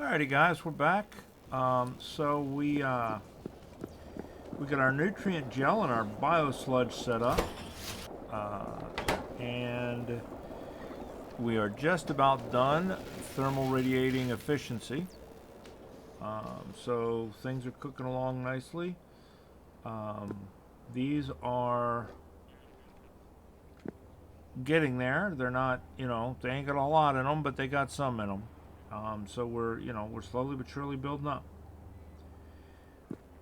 Alrighty, guys, we're back. So we got our nutrient gel and our biosludge set up, and we are just about done thermal radiating efficiency. So things are cooking along nicely. These are getting there. They're not, they ain't got a lot in them, but they got some in them. So we're slowly but surely building up.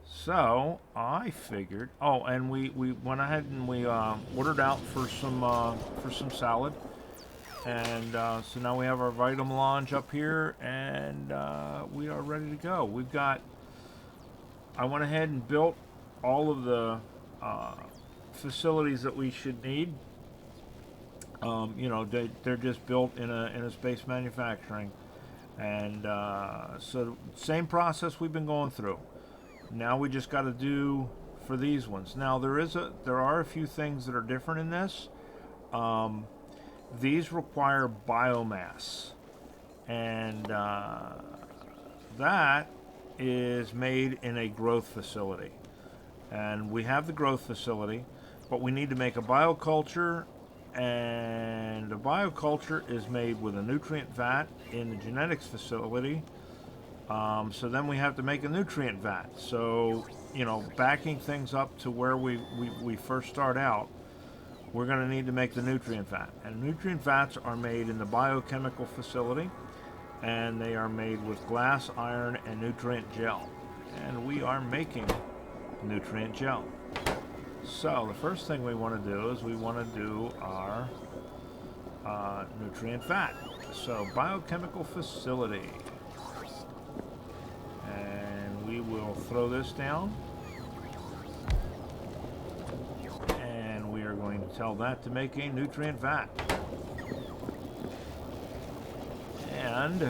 So I figured, and we went ahead and we ordered out for some salad, and so now we have our Vitamelange up here, and we are ready to go. I went ahead and built all of the facilities that we should need. They're just built in a space manufacturing. And so same process we've been going through. Now we just got to do for these ones. Now there are a few things that are different in this. These require biomass, and that is made in a growth facility. And we have the growth facility, but we need to make a bioculture. And the bioculture is made with a nutrient vat in the genetics facility. So then we have to make a nutrient vat. So, backing things up to where we first start out, we're going to need to make the nutrient vat. And nutrient vats are made in the biochemical facility, and they are made with glass, iron, and nutrient gel. And we are making nutrient gel. So the first thing we want to do is we want to do our nutrient vat. So biochemical facility, and we will throw this down, and we are going to tell that to make a nutrient vat. And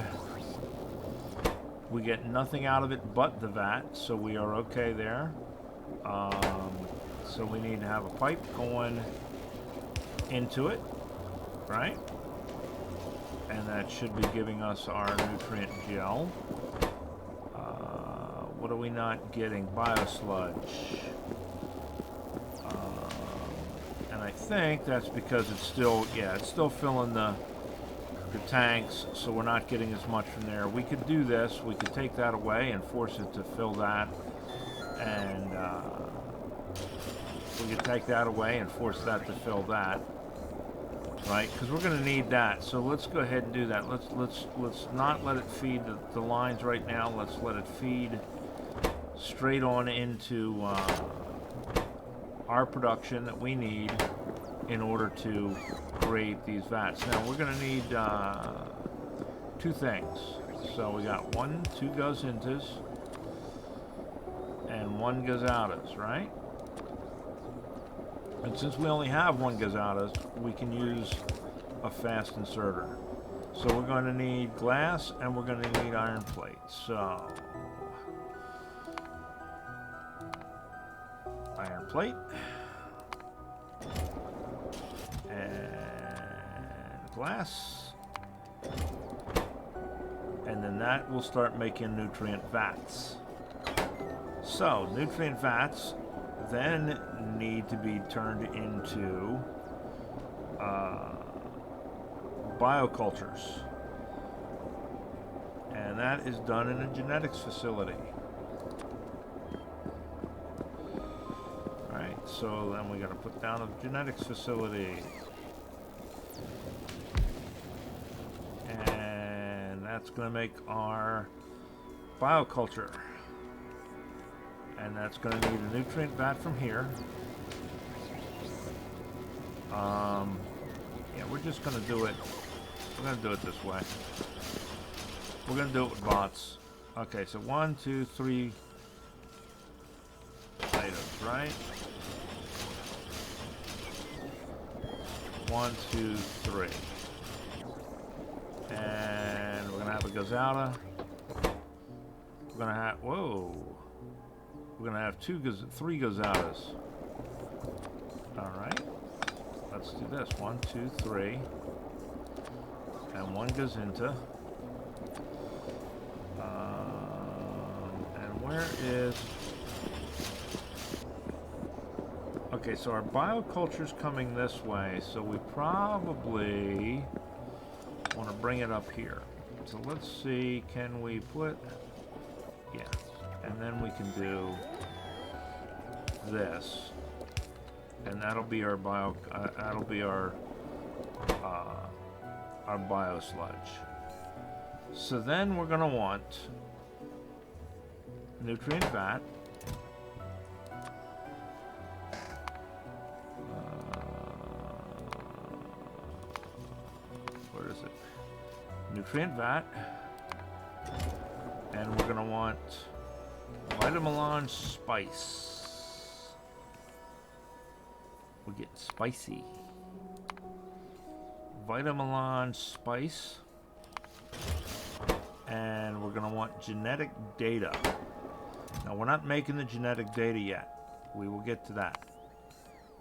we get nothing out of it but the vat, so we are okay there. So we need to have a pipe going into it, right? And that should be giving us our nutrient gel. What are we not getting? Biosludge. And I think that's because it's still filling the tanks, so we're not getting as much from there. We could do this. We could take that away and force it to fill that, and we could take that away and force that to fill that, right? Because we're going to need that. So let's go ahead and do that. Let's not let it feed the lines right now. Let's let it feed straight on into our production that we need in order to create these vats. Now we're going to need two things. So we got two goes intas and one goes outas, right? And since we only have one goes outas, we can use a fast inserter. So we're going to need glass and we're going to need iron plates. So iron plate and glass, and then that will start making nutrient vats. So nutrient vats then need to be turned into biocultures, and that is done in a genetics facility. Alright, so then we got to put down a genetics facility, and that's going to make our bioculture. And that's going to need a nutrient vat from here. Yeah, we're just going to do it. We're going to do it this way. We're going to do it with bots. Okay, so 1, 2, 3 items, right? 1, 2, 3. And we're going to have a Gazada. We're going to have, whoa. We're going to have three Gazadas. Alright. Let's do this. 1, 2, 3. And one goes into. And where is... Okay, so our bioculture's coming this way, so we probably want to bring it up here. So let's see, can we put... Yeah, and then we can do this, and that'll be our bio sludge. So then we're gonna want nutrient vat, where is it? Nutrient vat, and we're gonna want Vitamelange spice. We're getting spicy. Vitamelange spice. And we're going to want genetic data. Now, we're not making the genetic data yet. We will get to that.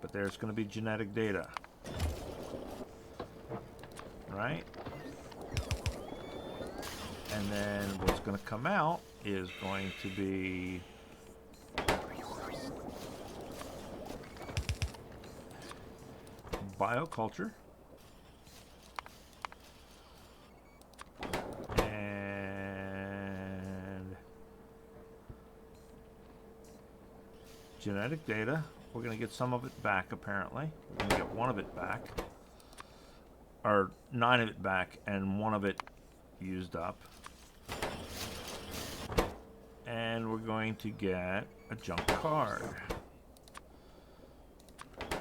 But there's going to be genetic data. Right? And then what's going to come out is going to be bioculture. And genetic data. We're going to get some of it back, apparently. We're going to get one of it back. Or 9 of it back, and 1 of it used up. And we're going to get a junk card.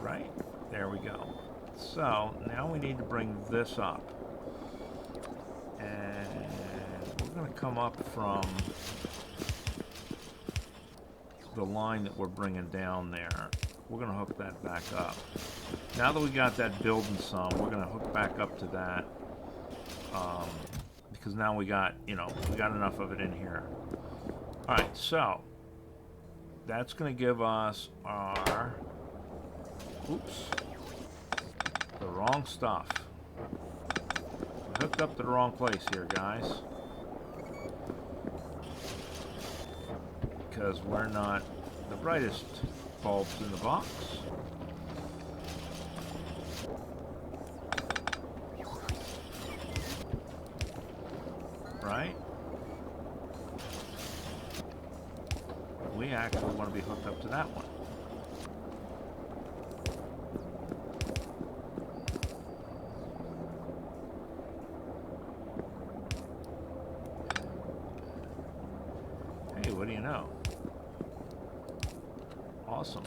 Right? There we go. So, now we need to bring this up. And we're going to come up from the line that we're bringing down there. We're going to hook that back up. Now that we got that building some, we're going to hook back up to that. Because now we got, we got enough of it in here. Alright, so that's going to give us our, oops, the wrong stuff. We hooked up to the wrong place here, guys. Because we're not the brightest bulbs in the box. Right? We actually want to be hooked up to that one. Hey, what do you know? Awesome.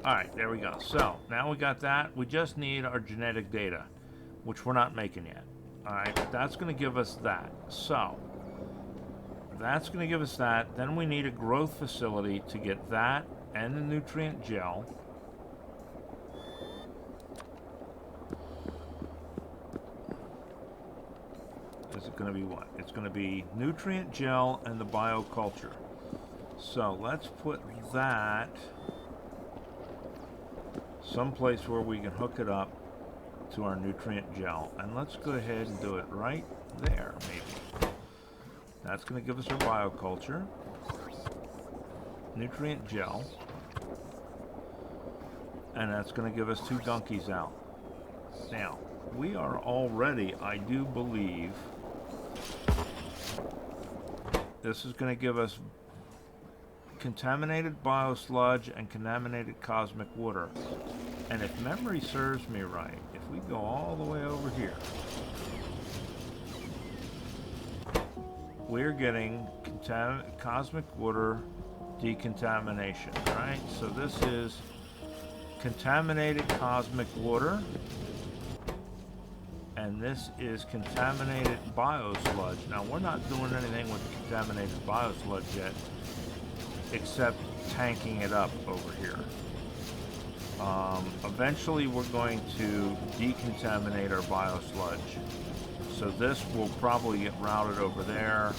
Alright, there we go. So, now we got that. We just need our genetic data, which we're not making yet. Alright, that's going to give us that. So, that's going to give us that. Then we need a growth facility to get that and the nutrient gel. Is it going to be what? It's going to be nutrient gel and the bioculture. So let's put that someplace where we can hook it up to our nutrient gel. And let's go ahead and do it right there, maybe. That's going to give us our bioculture, nutrient gel, and that's going to give us 2 gunkies out. Now, we are already, I do believe, this is going to give us contaminated biosludge and contaminated cosmic water. And if memory serves me right, if we go all the way over here, we're getting cosmic water decontamination, right? So this is contaminated cosmic water, and this is contaminated biosludge. Now, we're not doing anything with contaminated biosludge yet, except tanking it up over here. Eventually, we're going to decontaminate our biosludge. So this will probably get routed over there.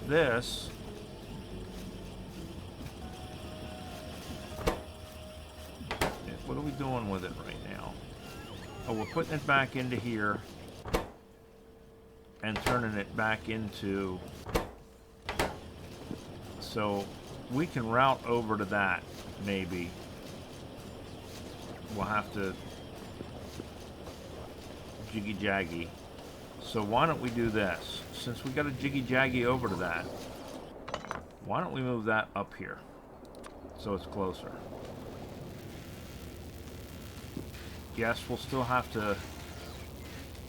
This what are we doing with it right now? Oh, we're putting it back into here. and turning it back into, so we can route over to that. Maybe we'll have to jiggy jaggy. So why don't we do this? Since we got a jiggy jaggy over to that, why don't we move that up here so it's closer? Yes, we'll still have to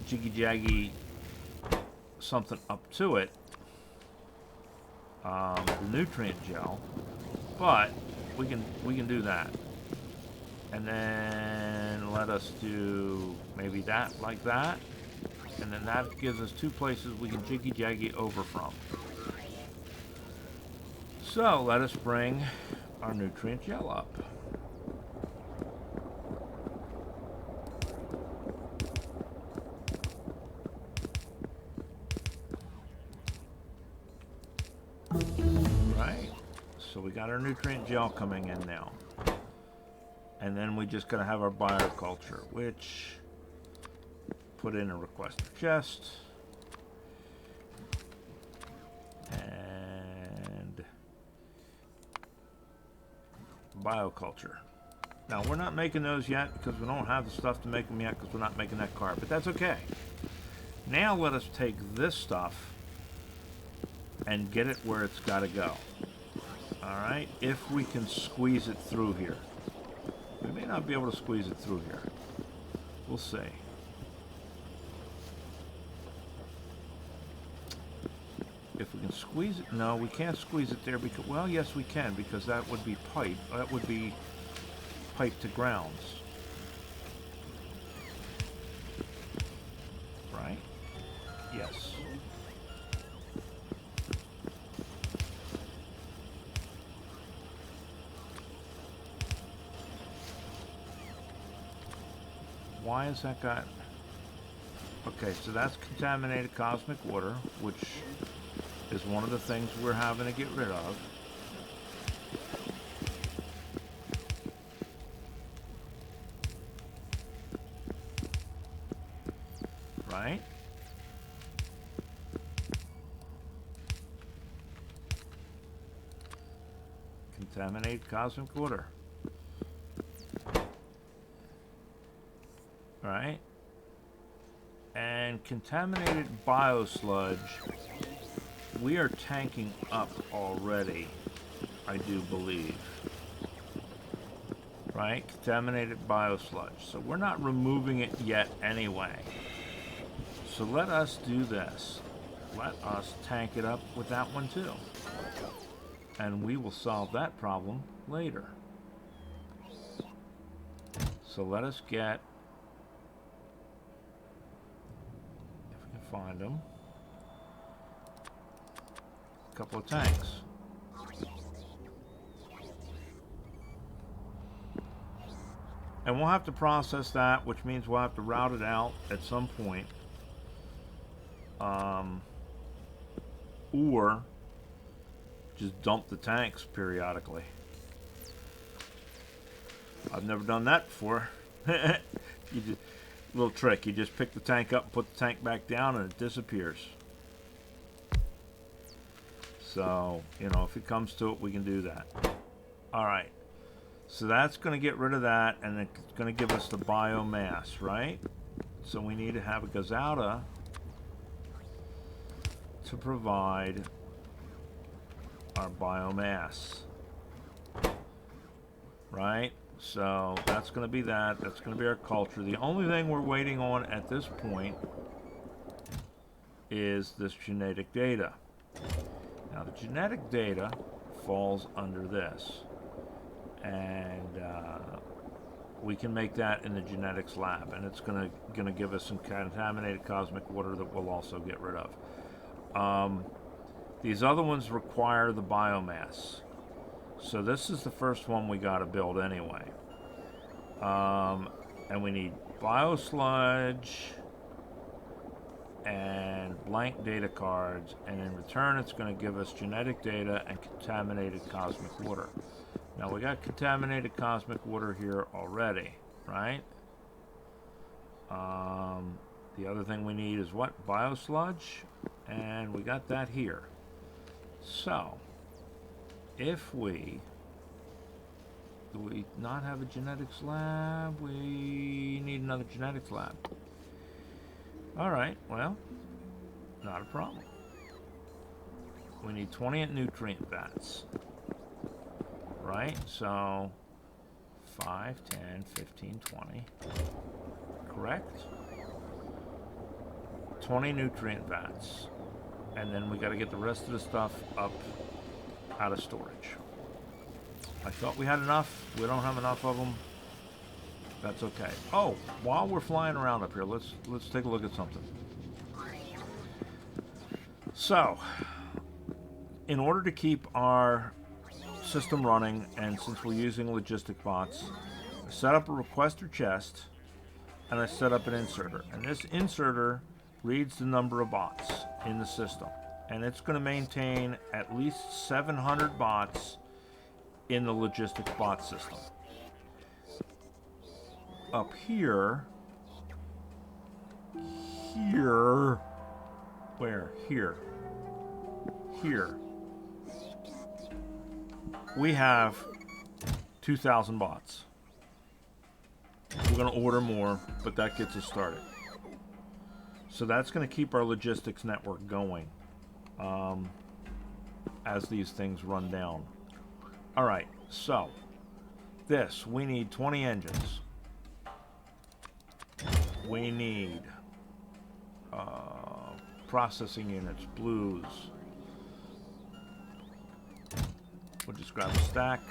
jiggy jaggy something up to it, the nutrient gel, but we can do that. And then let us do maybe that like that, and then that gives us two places we can jiggy jaggy over from. So let us bring our nutrient gel up. Right, so we got our nutrient gel coming in now. And then we just gotta have our bioculture, which put in a request chest. And bioculture. Now we're not making those yet because we don't have the stuff to make them yet because we're not making that card, but that's okay. Now let us take this stuff and get it where it's got to go. Alright, if we can squeeze it through here. We may not be able to squeeze it through here. We'll see. If we can squeeze it, no, we can't squeeze it there because, well, yes we can, because that would be pipe. That would be pipe to grounds. Right? Yes. Why has that got... Okay, so that's contaminated cosmic water, which is one of the things we're having to get rid of. Right? Contaminated cosmic water. Right? And contaminated biosludge, we are tanking up already, I do believe. Right? Contaminated biosludge. So we're not removing it yet anyway. So let us do this. Let us tank it up with that one too. And we will solve that problem later. So let us get... find them. A couple of tanks. And we'll have to process that, which means we'll have to route it out at some point. Or just dump the tanks periodically. I've never done that before. You just... Little trick, you just pick the tank up and put the tank back down and it disappears. So, you know, if it comes to it, we can do that. Alright, so that's going to get rid of that, and it's going to give us the biomass, right? So we need to have a gazauta to provide our biomass. Right? So that's going to be that. That's going to be our culture. The only thing we're waiting on at this point is this genetic data. Now the genetic data falls under this. And we can make that in the genetics lab. And it's going to give us some contaminated cosmic water that we'll also get rid of. These other ones require the biomass. So this is the first one we got to build anyway. And we need biosludge and blank data cards, and in return it's going to give us genetic data and contaminated cosmic water. Now we got contaminated cosmic water here already, right? The other thing we need is what? Biosludge. And we got that here. So, if we... Do we not have a genetics lab? We need another genetics lab. Alright, well, not a problem. We need 20 nutrient vats. Right? So, 5, 10, 15, 20. Correct? 20 nutrient vats. And then we got to get the rest of the stuff up out of storage. I thought we had enough. We don't have enough of them. That's okay. Oh, while we're flying around up here, let's take a look at something. So, in order to keep our system running, and since we're using logistic bots, I set up a requester chest, and I set up an inserter. And this inserter reads the number of bots in the system. And it's going to maintain at least 700 bots in the logistics bot system. Up here, where? Here, we have 2,000 bots. We're going to order more, but that gets us started. So that's going to keep our logistics network going as these things run down. Alright, so this, we need 20 engines. We need processing units, blues. We'll just grab a stack.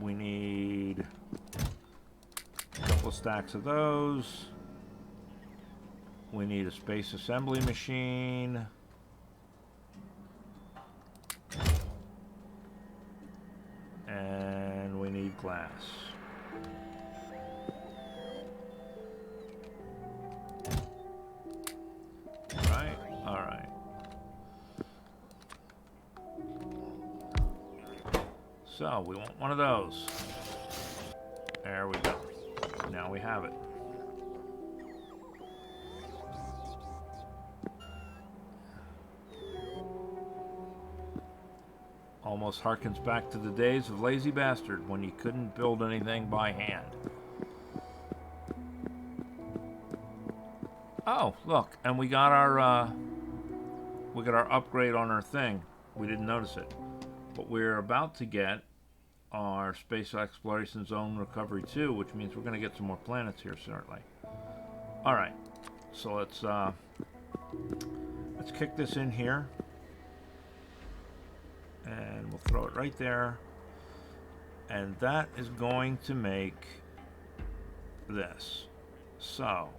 We need a couple of stacks of those. We need a space assembly machine. And we need glass. Right? Alright. So, we want one of those. There we go. Now we have it. Almost harkens back to the days of Lazy Bastard when you couldn't build anything by hand. Oh, look, and we got our upgrade on our thing. We didn't notice it, but we're about to get our Space Exploration Zone Recovery 2, which means we're going to get some more planets here shortly. All right, so let's kick this in here. And we'll throw it right there. And that is going to make this. So,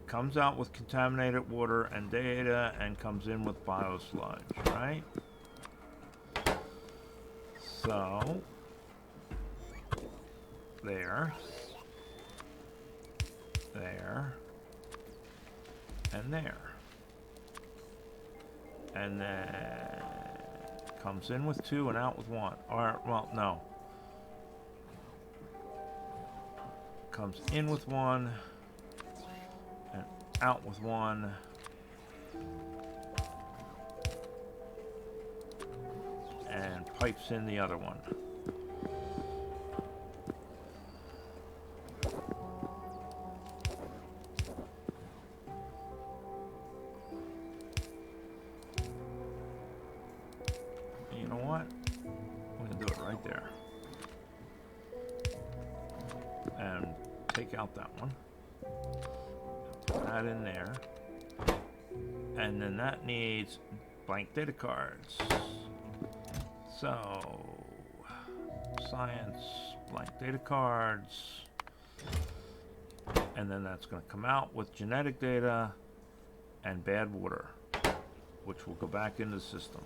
comes out with contaminated water and data and comes in with biosludge, right? So, there, and there. And then comes in with 2 and out with 1. Or, well, no. Comes in with 1 and out with 1. And pipes in the other one. You know what? I'm going to do it right there. And take out that one. Put that in there. And then that needs blank data cards. So, science, blank data cards, and then that's going to come out with genetic data and bad water, which will go back into the system.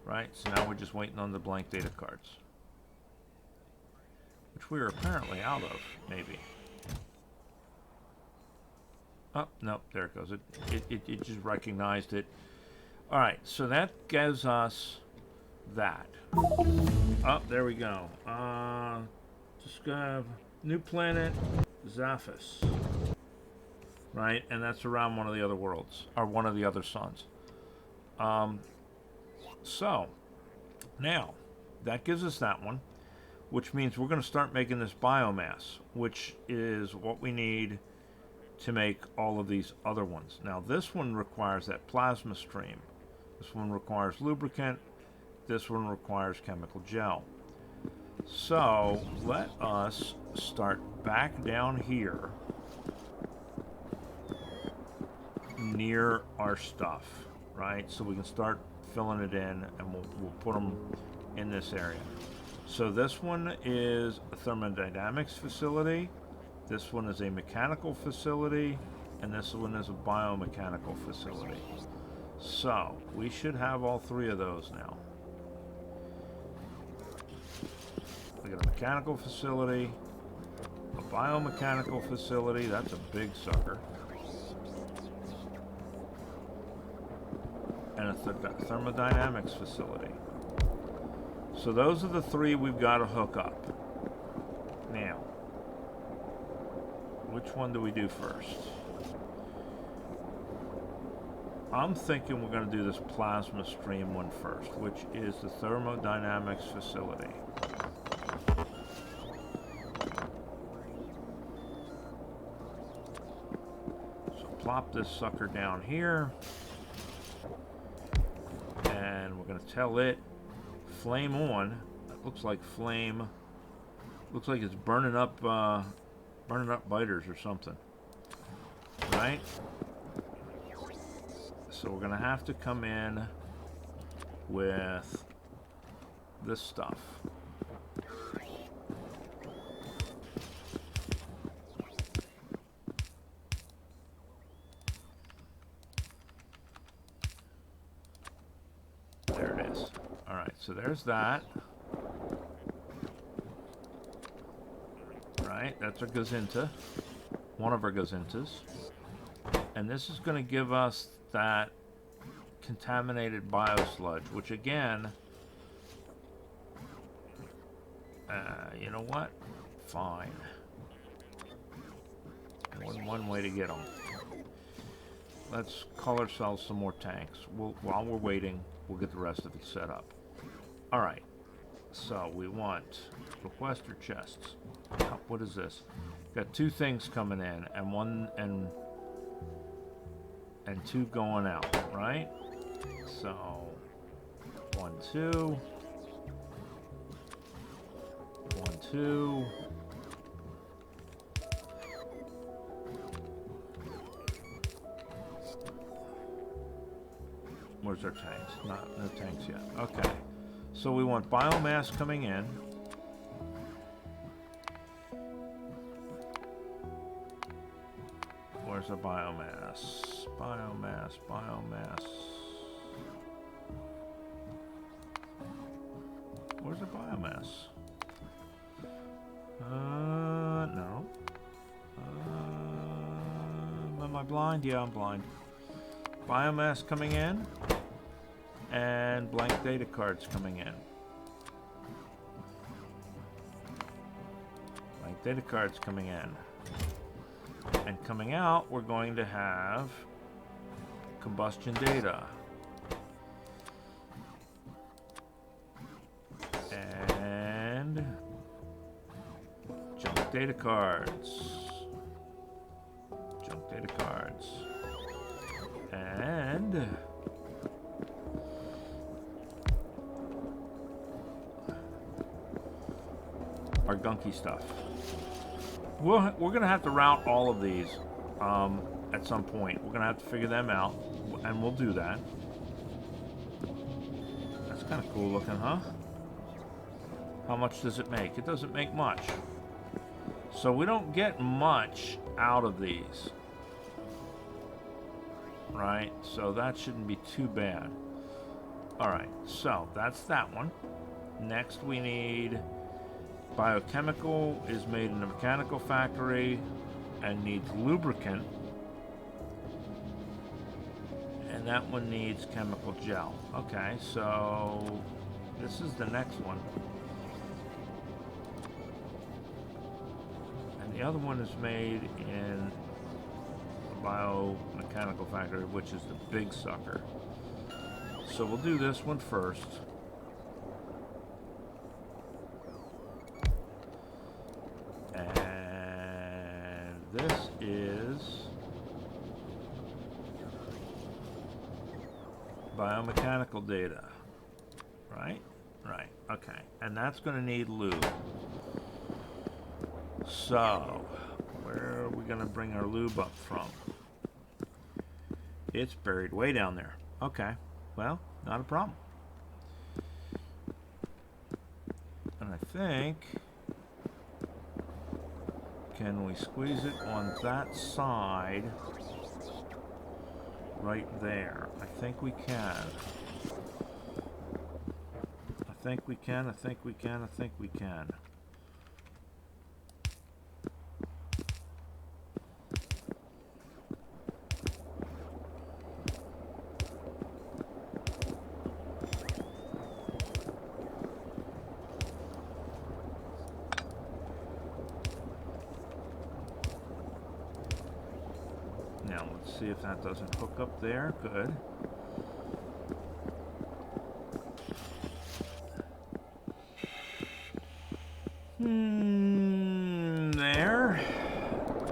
Right, so now we're just waiting on the blank data cards, which we are apparently out of, maybe. Oh, nope, there it goes. It just recognized it. Alright, so that gives us that. Oh, there we go. Just gonna new planet, Zaphis. Right, and that's around one of the other worlds, or one of the other suns. So, now, that gives us that one, which means we're going to start making this biomass, which is what we need to make all of these other ones. Now, this one requires that plasma stream. This one requires lubricant. This one requires chemical gel. So, let us start back down here near our stuff, right? So we can start filling it in, and we'll put them in this area. So this one is a thermodynamics facility, this one is a mechanical facility, and this one is a biomechanical facility. So we should have all three of those now. We got a mechanical facility, a biomechanical facility, that's a big sucker, and a thermodynamics facility. So those are the three we've got to hook up. Now, which one do we do first? I'm thinking we're going to do this plasma stream one first, which is the thermodynamics facility. So plop this sucker down here, and we're going to tell it flame on. It looks like flame. Looks like it's burning up biters or something, right? So we're gonna have to come in with this stuff. There it is. All right, so there's that. Right, that's our gazinta, one of our gazintas. And this is going to give us that contaminated biosludge, which again, you know what? Fine. One way to get them. Let's call ourselves some more tanks. While we're waiting, we'll get the rest of it set up. All right. So we want requester chests. What is this? Got two things coming in, and one and two going out, right? So 1, 2, 1, 2. Where's our tanks? No tanks yet. Okay. So we want biomass coming in. Where's the biomass? Biomass. Where's the biomass? No. Am I blind? Yeah, I'm blind. Biomass coming in. And blank data cards coming in. Blank data cards coming in. And coming out, we're going to have combustion data. And junk data cards. Junk data cards. And our gunky stuff. We're going to have to route all of these at some point. We're going to have to figure them out, and we'll do that. That's kind of cool looking, huh? How much does it make? It doesn't make much. So we don't get much out of these. Right? So that shouldn't be too bad. Alright, so that's that one. Next we need... Biochemical is made in a mechanical factory and needs lubricant. And that one needs chemical gel. Okay, so this is the next one. other one is made in the biomechanical factory, which is the big sucker. So we'll do this one first. And this is biomechanical data. Right? Right. Okay. And that's going to need lube. So, where are we going to bring our lube up from? It's buried way down there. Okay. Well, not a problem. And I think... Can we squeeze it on that side? Right there. I think we can. I think we can. I think we can. I think we can. Now let's see if that doesn't hook up there. Good. There.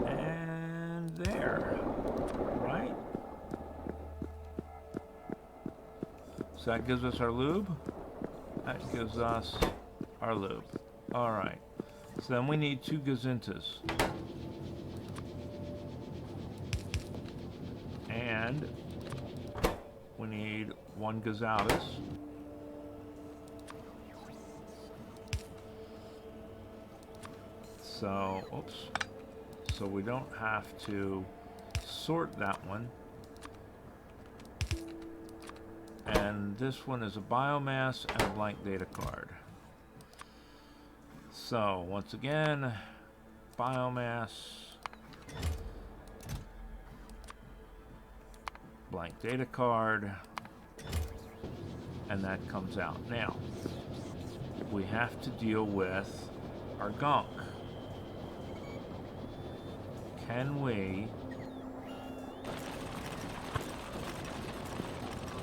And there. Right? So that gives us our lube. That gives us our lube. Alright. So then we need 2 gazintas. And we need 1 gazoutis. So, oops. So we don't have to sort that one. And this one is a biomass and a blank data card. So, once again, biomass, blank data card, and that comes out. Now, we have to deal with our gunk. Can we...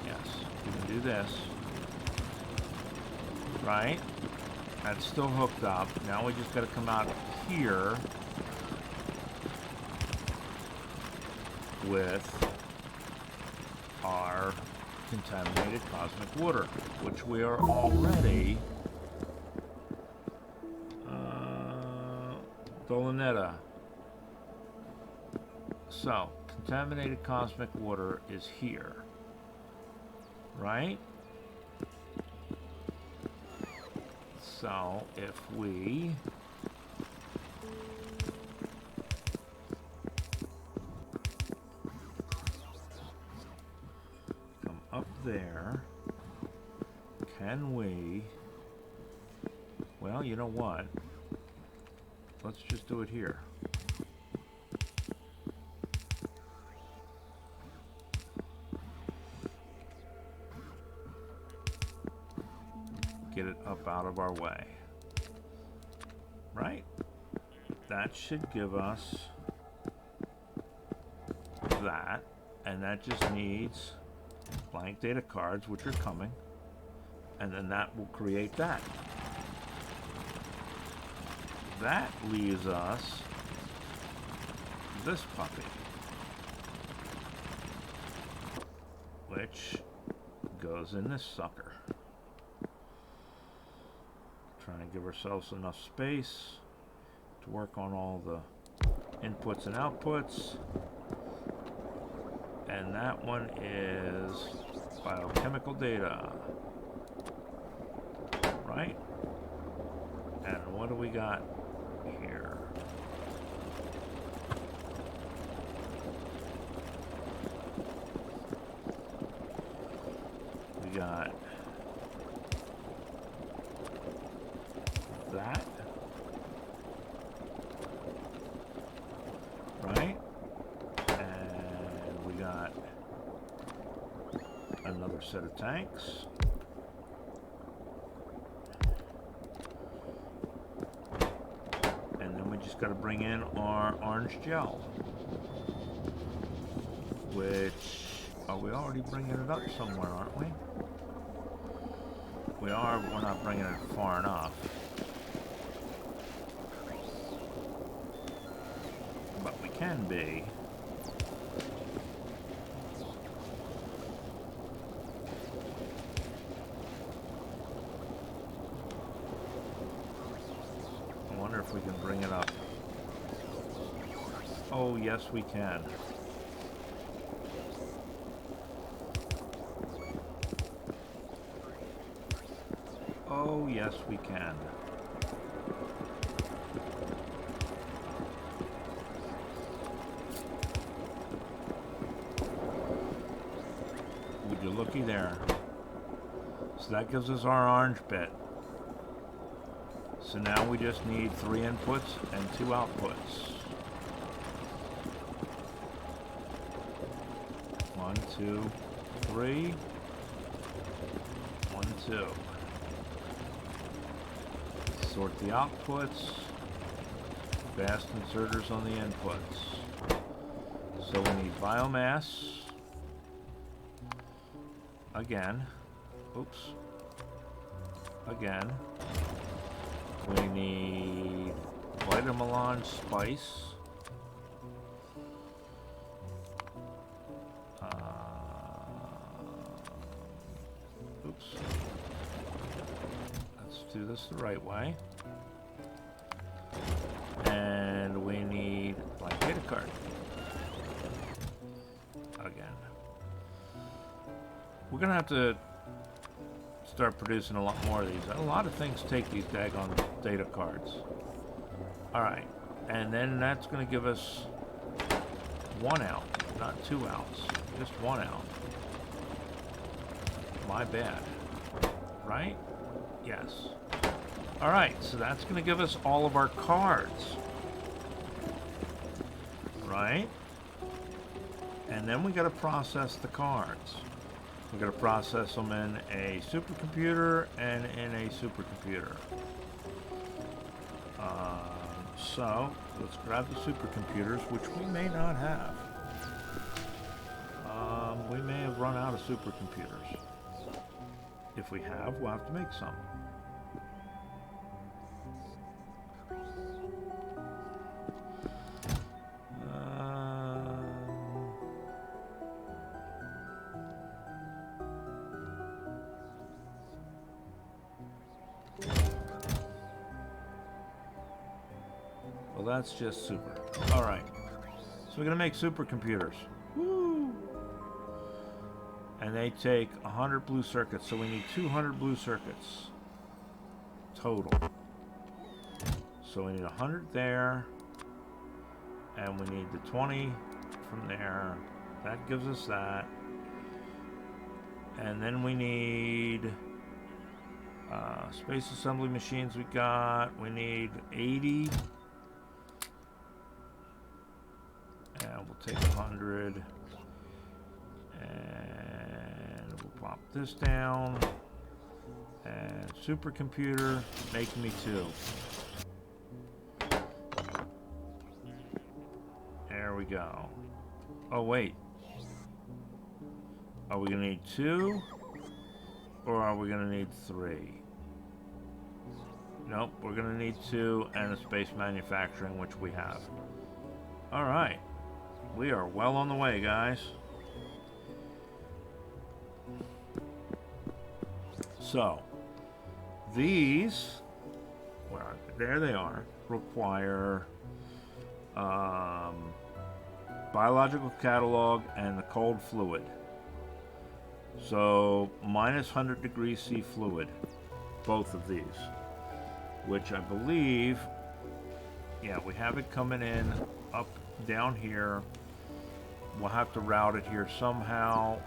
Yes, we can do this. Right? That's still hooked up. Now we just got to come out here with our contaminated cosmic water, which we are already Dolinetta. So, contaminated cosmic water is here, right? So, if we come up there, can we, well, you know what? Let's just do it here. Get it up out of our way. Right? That should give us that, and that just needs blank data cards, which are coming, and then that will create that. That leaves us this puppy, which goes in this sucker. Trying to give ourselves enough space to work on all the inputs and outputs. And that one is biochemical data, right? And what do we got here? We got that, right? And we got another set of tanks. And then we just just got to bring in our orange gel, which, are we already bringing it up somewhere, aren't we? We are, but we're not bringing it far enough. But we can be. I wonder if we can bring it up. Oh, yes, we can. Oh, yes, we can. Would you looky there? So that gives us our orange bit. So now we just need 3 inputs and 2 outputs. 1, 2, 3. 1, 2. Sort the outputs. Fast inserters on the inputs. So we need biomass. Again. Oops. Again. We need vitamelange spice. Oops. Let's do this the right way. And we need black data card. Again. We're gonna have to start producing a lot more of these. A lot of things take these daggone data cards. Alright. And then that's gonna give us 1 out, not 2 outs. Just 1 out. My bad. Right? Yes. Alright, so that's going to give us all of our cards. Right? And then we got to process the cards. We got to process them in a supercomputer and in a supercomputer. So, let's grab the supercomputers, which we may not have. We may have run out of supercomputers. If we have, we'll have to make some. Well, that's just super. All right. So we're going to make supercomputers. Woo! And they take 100 blue circuits, so we need 200 blue circuits total. So we need 100 there, and we need the 20 from there. That gives us that. And then we need space assembly machines we got. We need 80. And we'll take 100. And we'll pop this down. And supercomputer, make me 2. There we go. Oh, wait. Are we going to need 2? Or are we going to need 3? Nope, we're going to need 2 and a space manufacturing, which we have. Alright. We are well on the way, guys. So, these, well, there they are, require biological catalog and the cold fluid. So, minus 100 degrees C fluid, both of these, which I believe, yeah, we have it coming in up down here. We'll have to route it here somehow.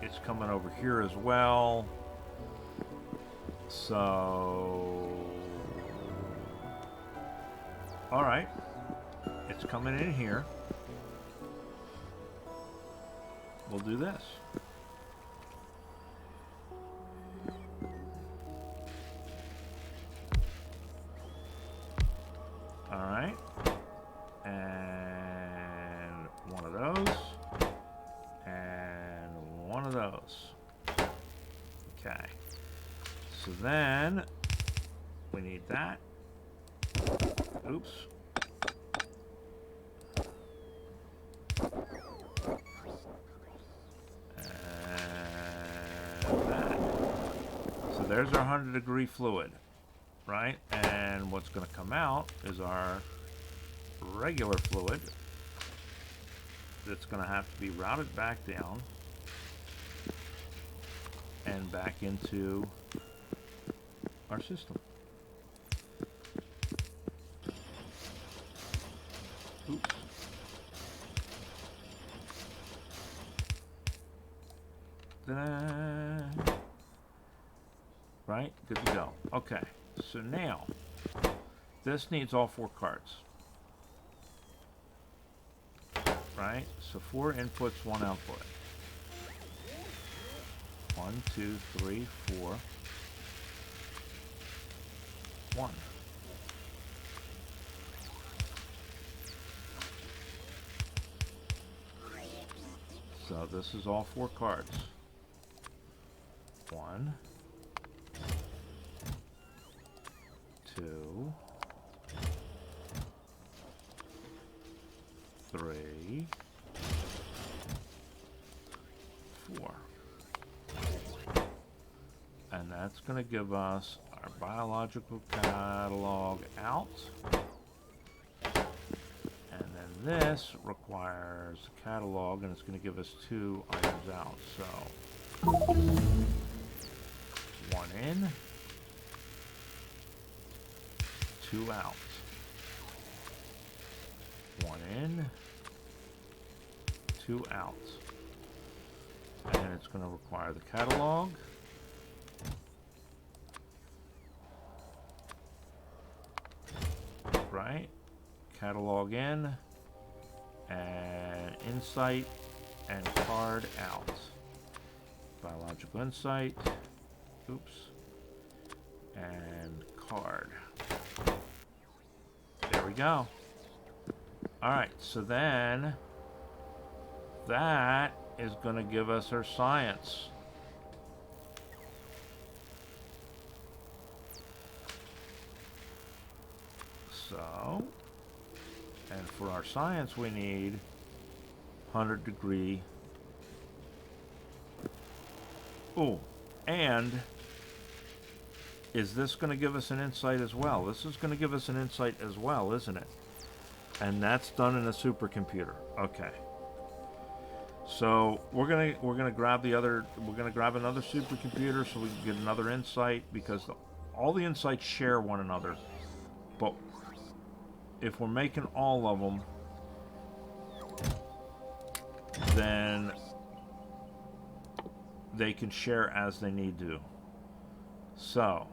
It's coming over here as well. So, all right, it's coming in here. We'll do this. All right. And one of those. And one of those. Okay. So then we need that. Oops. So there's our 100-degree fluid, right? And what's going to come out is our regular fluid that's going to have to be routed back down and back into our system. Oops. Ta-da. Right? Good to go. Okay. So now, this needs all 4 cards. Right? So 4 inputs, 1 output. 1, 2, 3, 4. 1. So this is all 4 cards. 1, 2, 3, 4. And that's going to give us our biological catalog out. And then this requires a catalog, and it's going to give us 2 items out. So 1 in, 2 out. 1 in, 2 out. And it's going to require the catalog. Right? Catalog in, and insight, and card out. Biological insight, oops, and card. There we go. Alright, so then that is going to give us our science. So, and for our science we need 100-degree. Oh, and is this going to give us an insight as well? This is going to give us an insight as well, isn't it? And that's done in a supercomputer. Okay. So we're gonna grab another supercomputer so we can get another insight, because all the insights share one another. But if we're making all of them, then they can share as they need to. So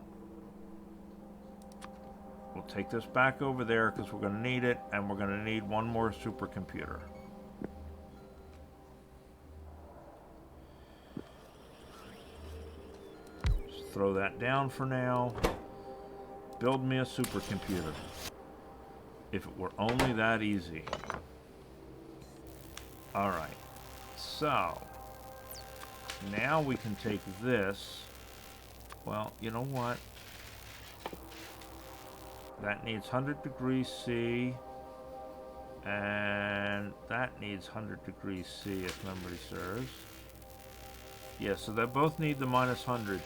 we'll take this back over there because we're going to need it, and we're going to need one more supercomputer. Just throw that down for now. Build me a supercomputer. If it were only that easy. Alright. So, now we can take this. Well, you know what? That needs 100 degrees C, and that needs 100 degrees C if memory serves. Yeah, so they both need the minus 100.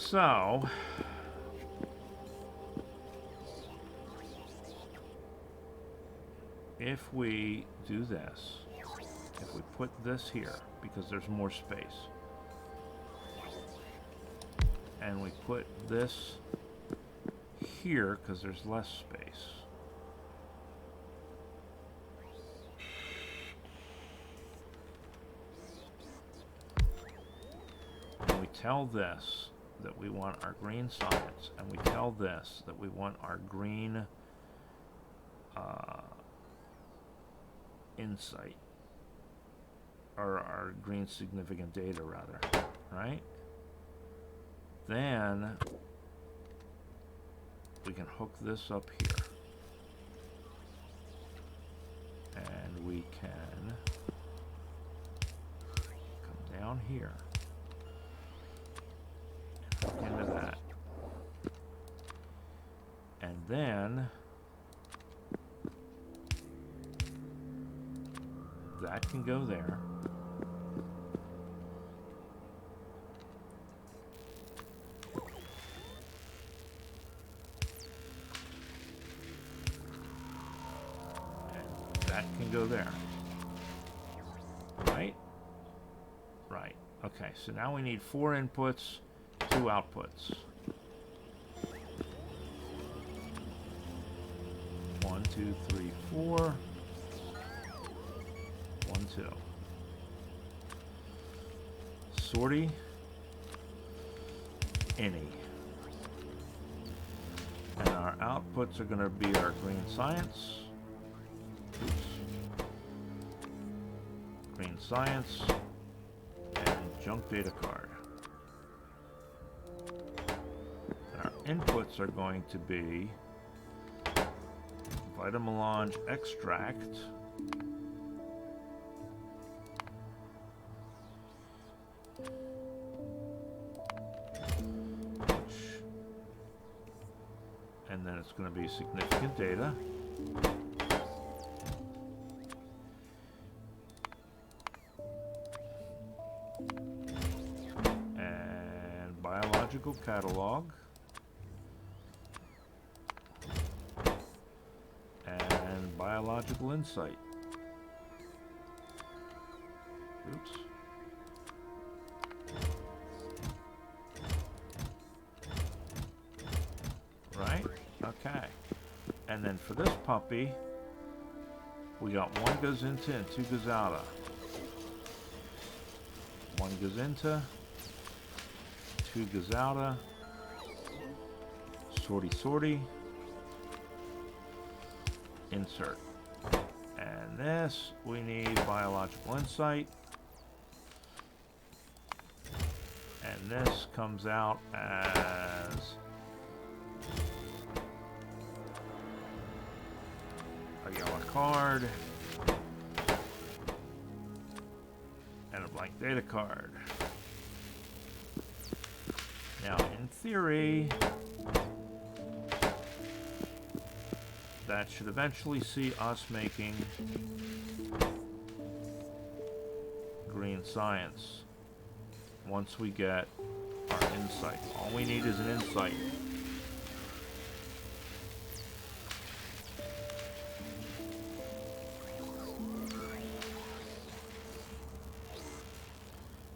So, if we do this, if we put this here, because there's more space, and we put this here, because there's less space, and we tell this that we want our green science, and we tell this that we want our green insight, or our green significant data rather, right? Then we can hook this up here, and we can come down here and hook into that, and then that can go there. Can go there. Right? Right. Okay, so now we need 4 inputs, 2 outputs. 1, 2, 3, 4. 1, 2. Sortie. Any. And our outputs are going to be our green science. Oops. Green science and junk data card. And our inputs are going to be Vitamelange extract, and then it's going to be significant data. Biological catalog and biological insight. Oops. Right? Okay. And then for this puppy, we got 1 goes into and 2 goes out of. 1 goes into, 2 goes out of, sortie, insert. And this, we need biological insight. And this comes out as a yellow card and a blank data card. Now, in theory, that should eventually see us making green science once we get our insight. All we need is an insight.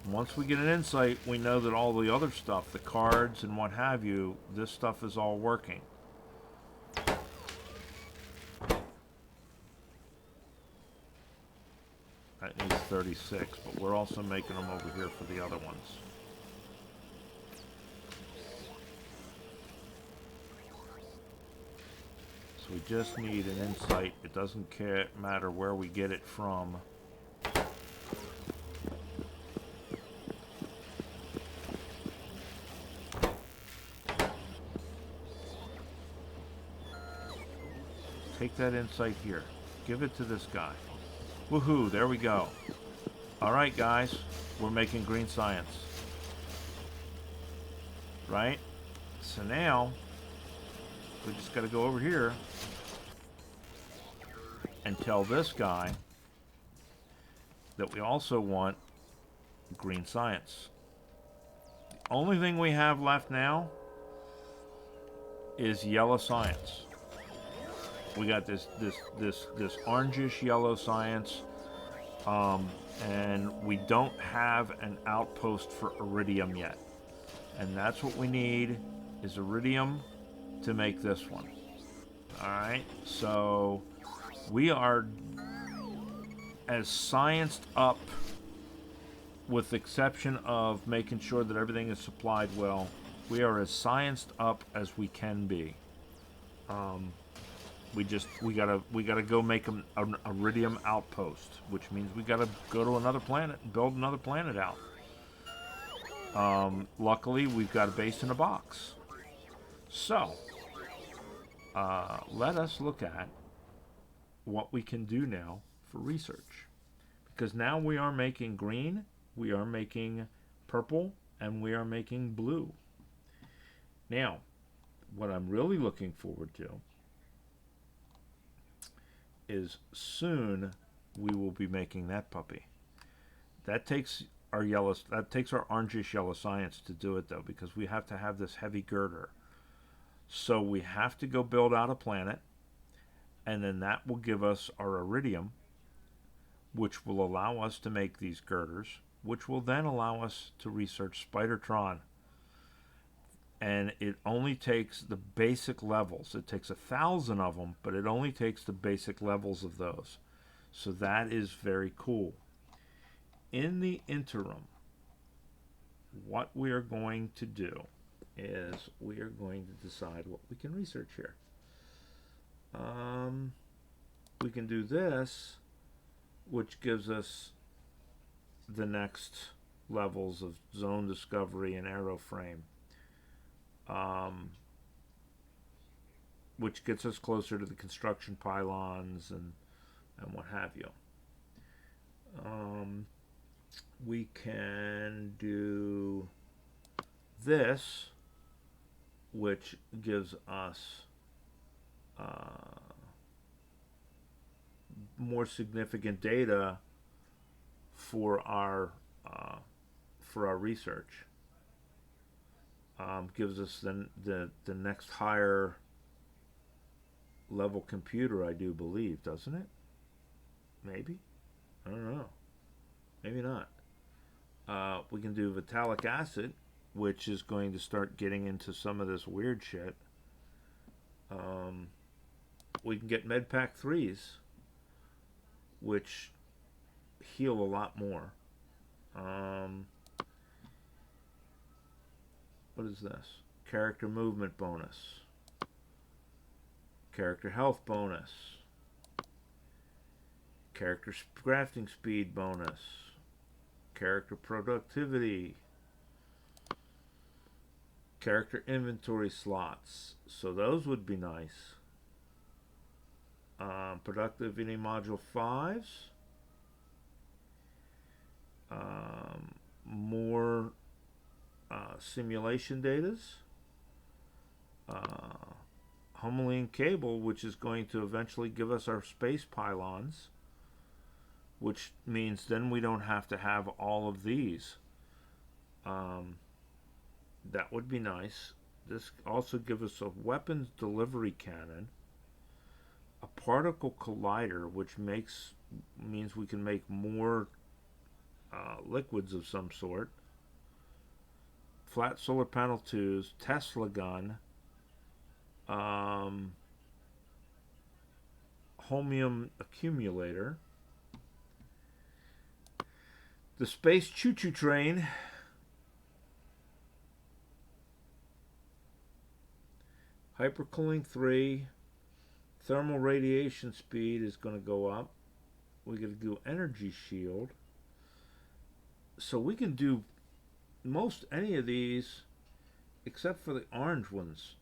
Once we get an insight, we know that all the other stuff, the cards and what have you, this stuff is all working. That needs 36, but we're also making them over here for the other ones. So we just need an insight. It doesn't matter where we get it from. Take that insight here. Give it to this guy. Woohoo, there we go. Alright guys, we're making green science. Right? So now, we just gotta go over here and tell this guy that we also want green science. The only thing we have left now is yellow science. We got this orangish yellow science, and we don't have an outpost for iridium yet. And that's what we need, is iridium to make this one. Alright, so we are as scienced up, with the exception of making sure that everything is supplied well, We are as scienced up as we can be. Um, we gotta go make an iridium outpost, which means we gotta go to another planet and build another planet out. Luckily, we've got a base in a box. So, let us look at what we can do now for research. Because now we are making green, we are making purple, and we are making blue. Now, what I'm really looking forward to is soon we will be making that puppy. That takes our orangish yellow science to do it, though, because we have to have this heavy girder. So we have to go build out a planet, and then that will give us our iridium, which will allow us to make these girders, which will then allow us to research Spidertron. And it only takes the basic levels. It takes 1,000 of them, but it only takes the basic levels of those. So that is very cool. In the interim, what we are going to do is we are going to decide what we can research here. We can do this, which gives us the next levels of zone discovery and aeroframe, which gets us closer to the construction pylons and what have you. We can do this, which gives us more significant data for our research. Gives us the next higher level computer, I do believe, doesn't it? Maybe? I don't know. Maybe not. We can do Vitalic Acid, which is going to start getting into some of this weird shit. We can get Medpack 3s, which heal a lot more. What is this? Character movement bonus. Character health bonus. Character crafting speed bonus. Character productivity. Character inventory slots. So those would be nice. Productivity module 5s. More simulation datas. Homeline cable, which is going to eventually give us our space pylons, which means then we don't have to have all of these. That would be nice. This also gives us a weapons delivery cannon, a particle collider, which means we can make more liquids of some sort, flat solar panel 2s, Tesla gun, holmium accumulator, the space choo-choo train, hypercooling 3, thermal radiation speed is going to go up. We're going to do energy shield. So we can do most any of these except for the orange ones.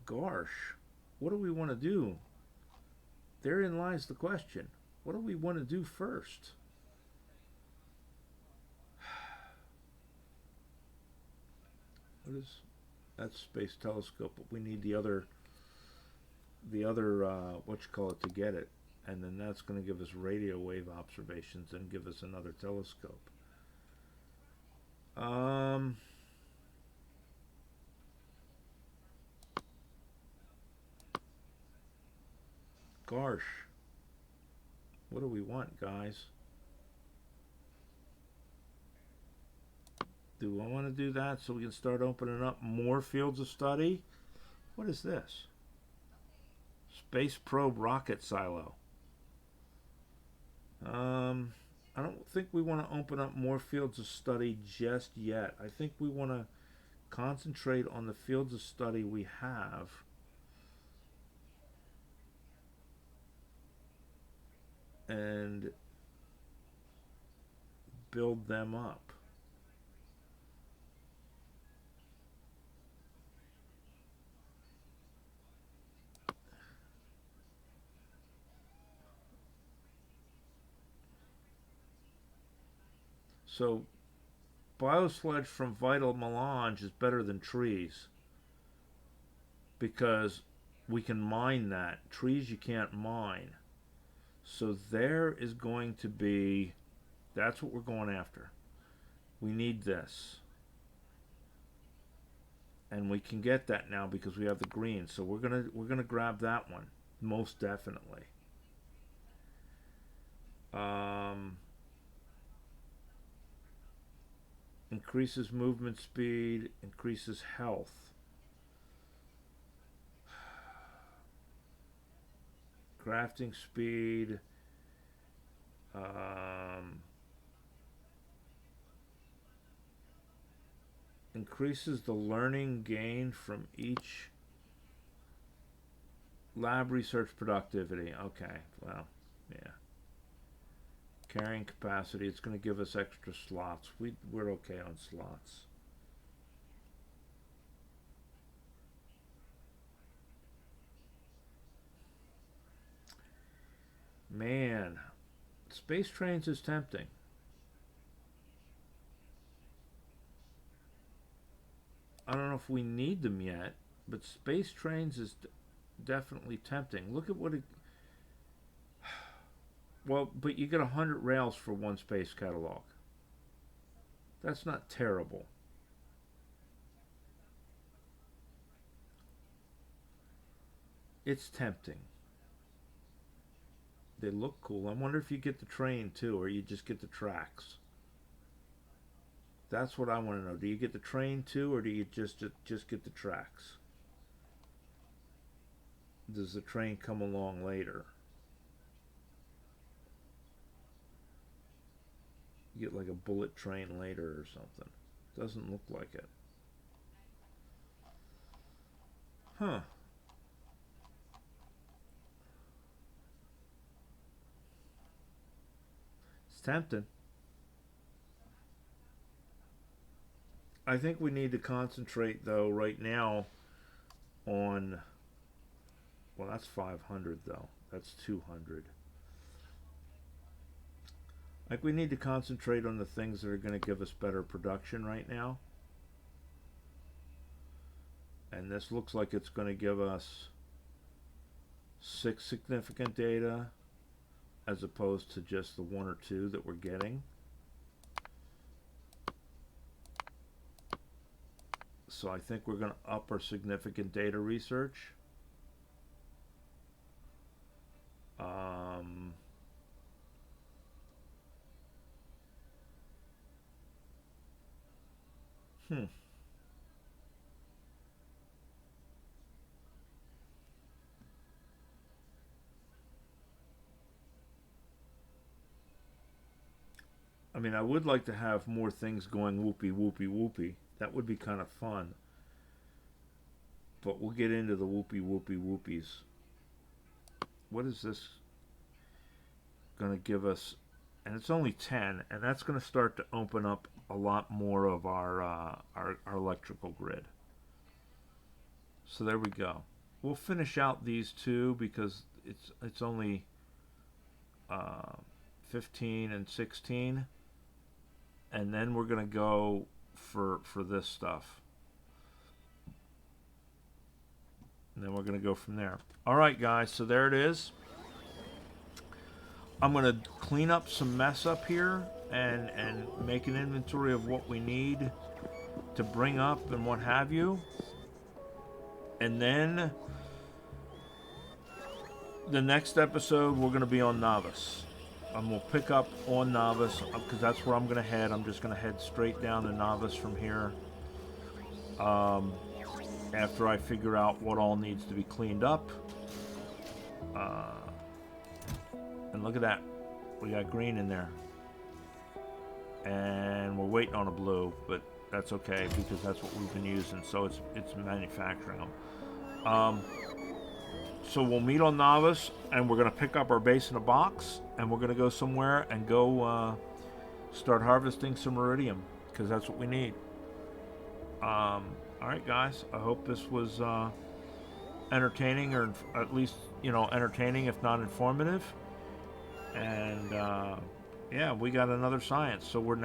Gosh, what do we want to do? Therein lies the question. What do we want to do first? What is that? Space telescope, but we need the other what you call it to get it, and then that's going to give us radio wave observations and give us another telescope. Gosh, what do we want, guys? Do I want to do that so we can start opening up more fields of study? What is this? Space probe rocket silo. I don't think we want to open up more fields of study just yet. I think we want to concentrate on the fields of study we have and build them up. So biosludge from vital melange is better than trees because we can mine that. Trees you can't mine. So there is going to be, that's what we're going after. We need this. And we can get that now because we have the green. So we're gonna grab that one, most definitely. Increases movement speed, increases health. Crafting speed. Increases the learning gained from each lab research productivity. Okay, well, yeah. Carrying capacity, it's going to give us extra slots. We're okay on slots. Man, space trains is tempting. I don't know if we need them yet, but space trains is definitely tempting. Look at what it... Well, but you get 100 rails for one space catalog. That's not terrible. It's tempting. They look cool. I wonder if you get the train too, or you just get the tracks. That's what I want to know. Do you get the train too, or do you just get the tracks? Does the train come along later? You get like a bullet train later or something. Doesn't look like it. Huh. It's tempting. I think we need to concentrate though right now on, well, that's 500 though. That's 200. Like we need to concentrate on the things that are going to give us better production right now. And this looks like it's going to give us 6 significant data as opposed to just the 1 or 2 that we're getting. So I think we're going to up our significant data research. I mean, I would like to have more things going whoopee whoopee whoopee. That would be kind of fun. But we'll get into the whoopee whoopee whoopies. What is this going to give us? And it's only 10, and that's going to start to open up a lot more of our electrical grid. So there we go. We'll finish out these two because it's only 15 and 16, and then we're going to go for this stuff. And then we're going to go from there. All right, guys, so there it is. I'm going to clean up some mess up here and make an inventory of what we need to bring up and what have you. And then the next episode, we're going to be on Novice. And we'll pick up on Novice because that's where I'm going to head. I'm just going to head straight down to Novice from here. After I figure out what all needs to be cleaned up. And look at that. We got green in there. and we're waiting on a blue, but that's okay because that's what we've been using. So it's manufacturing them. So we'll meet on Novice, and we're gonna pick up our base in a box, and we're gonna go somewhere and go start harvesting some iridium because that's what we need. All right, guys. I hope this was entertaining, or at least entertaining, if not informative. And yeah, we got another science. So we're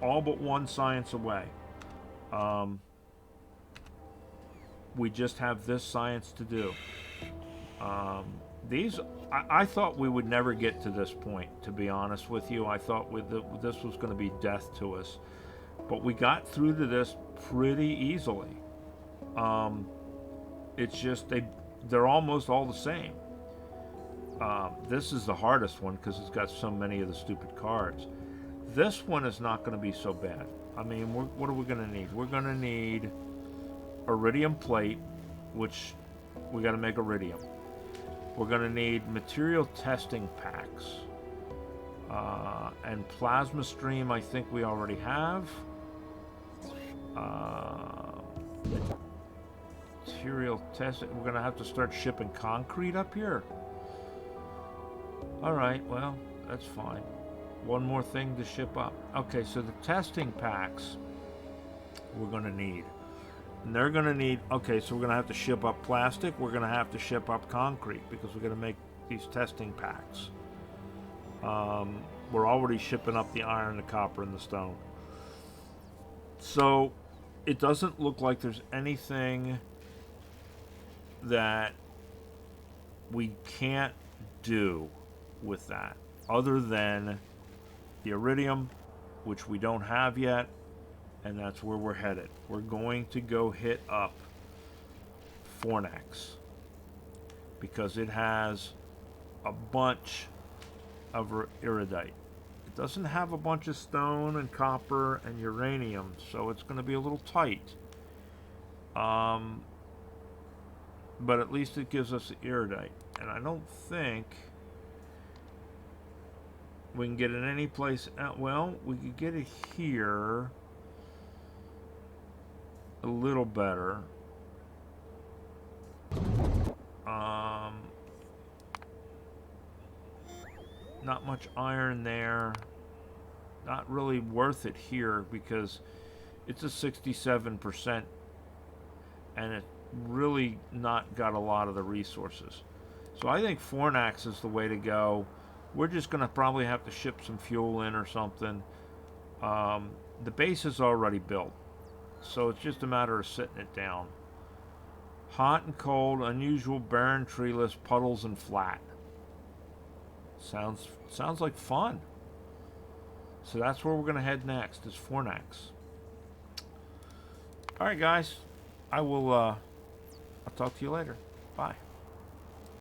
all but one science away. We just have this science to do. I thought we would never get to this point, to be honest with you. I thought this was going to be death to us. But we got through to this pretty easily. It's just they're almost all the same. This is the hardest one because it's got so many of the stupid cards. This one is not going to be so bad. I mean, what are we going to need? We're going to need iridium plate, which we got to make iridium. We're going to need material testing packs. And plasma stream, I think we already have. Material testing. We're going to have to start shipping concrete up here. Alright, well, that's fine. One more thing to ship up. Okay, so the testing packs we're going to need. And they're going to need, okay, so we're going to have to ship up plastic. We're going to have to ship up concrete because we're going to make these testing packs. We're already shipping up the iron, the copper, and the stone. So it doesn't look like there's anything that we can't do with that other than the iridium, which we don't have yet. And that's where we're headed. We're going to go hit up Fornax because it has a bunch of iridite. It doesn't have a bunch of stone and copper and uranium, so it's going to be a little tight. But at least it gives us the iridite. And I don't think we can get it any place else. Well, we could get it here a little better. Not much iron there. Not really worth it here because it's a 67% and it really not got a lot of the resources. So I think Fornax is the way to go. We're just going to probably have to ship some fuel in or something. The base is already built. So it's just a matter of sitting it down. Hot and cold, unusual, barren, treeless, puddles, and flat. Sounds like fun. So that's where we're going to head next, is Fornax. Alright guys, I'll talk to you later. Bye.